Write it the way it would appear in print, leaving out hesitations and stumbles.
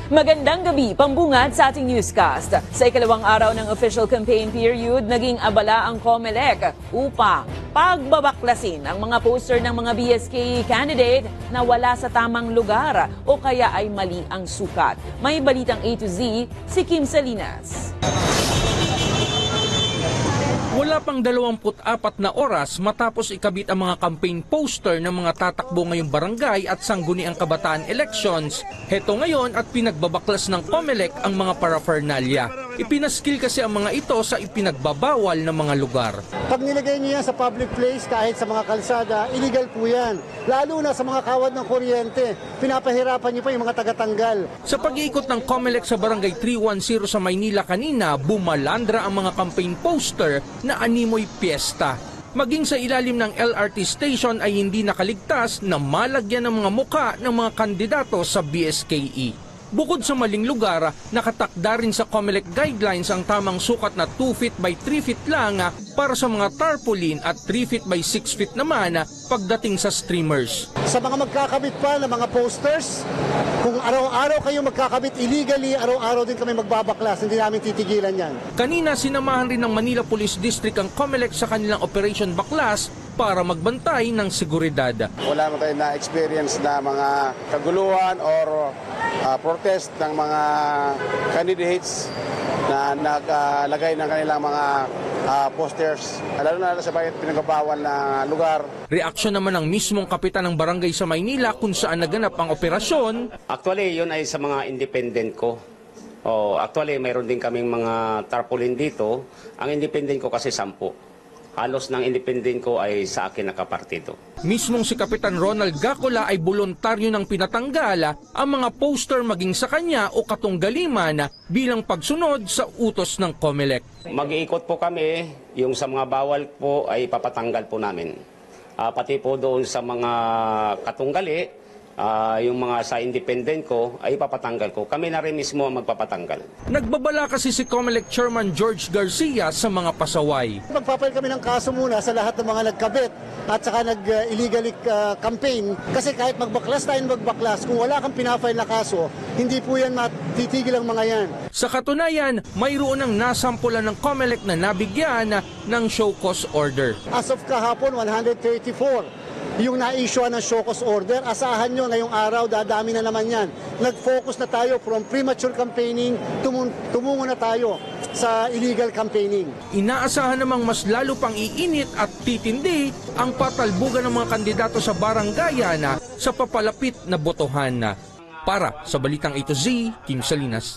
Magandang gabi, pambungad sa ating newscast. Sa ikalawang araw ng official campaign period, naging abala ang COMELEC upang pagbabaklasin ang mga poster ng mga BSK candidate na wala sa tamang lugar o kaya ay mali ang sukat. May balitang A to Z, si Kim Salinas. Wala pang 24 na oras matapos ikabit ang mga campaign poster ng mga tatakbo ngayong barangay at sangguniang kabataan elections. Heto ngayon at pinagbabaklas ng COMELEC ang mga paraphernalia. Ipinaskil kasi ang mga ito sa ipinagbabawal na mga lugar. Pag nilagay niya sa public place kahit sa mga kalsada, illegal po yan. Lalo na sa mga kawad ng kuryente, pinapahirapan niyo pa yung mga tagatanggal. Sa pag-iikot ng COMELEC sa barangay 310 sa Maynila kanina, bumalandra ang mga campaign poster na animoy piyesta. Maging sa ilalim ng LRT station ay hindi nakaligtas na malagyan ng mga muka ng mga kandidato sa BSKE. Bukod sa maling lugar, nakatakda rin sa COMELEC guidelines ang tamang sukat na 2 feet by 3 feet lang para sa mga tarpaulin at 3 feet by 6 feet naman pagdating sa streamers. Sa mga magkakabit pa ng mga posters, kung araw-araw kayo magkakabit illegally, araw-araw din kami magbabaklas, hindi namin titigilan yan. Kanina sinamahan rin ng Manila Police District ang COMELEC sa kanilang Operation Baklas para magbantay ng seguridad. Wala mo tayo na-experience na mga kaguluhan or protest ng mga candidates na naglagay ng kanilang mga posters, lalo na sa pinagbabawal na lugar. Reaksyon naman ng mismong kapitan ng barangay sa Maynila kung saan naganap ang operasyon. Actually, yun ay sa mga independent ko. Actually, mayroon din kaming mga tarpaulin dito. Ang independent ko kasi 10. Halos ng independent ko ay sa akin nakapartido. Mismong si Kapitan Ronald Gacola ay voluntaryo ng pinatanggal ang mga poster maging sa kanya o katunggaliman bilang pagsunod sa utos ng COMELEC. Mag-iikot po kami, yung sa mga bawal po ay papatanggal po namin. Pati po doon sa mga katunggali, yung mga sa independent ko ay papatanggal ko. Kami na rin mismo ang magpapatanggal. Nagbabala kasi si COMELEC Chairman George Garcia sa mga pasaway. Magpapail kami ng kaso muna sa lahat ng mga nagkabit at saka nag-illegally campaign. Kasi kahit magbaklas tayo magbaklas, kung wala kang pinafile na kaso, hindi po yan matitigil ang mga yan. Sa katunayan, mayroon ng nasampulan ng COMELEC na nabigyan ng show cause order. As of kahapon, 134. Yung na-issue ng show cause order, asahan nyo ngayong araw, dadami na naman yan. Nag-focus na tayo from premature campaigning, tumungo na tayo sa illegal campaigning. Inaasahan namang mas lalo pang iinit at titindi ang patalbugan ng mga kandidato sa baranggayan sa papalapit na botohan. Para sa Balitang A to Z, Kim Salinas.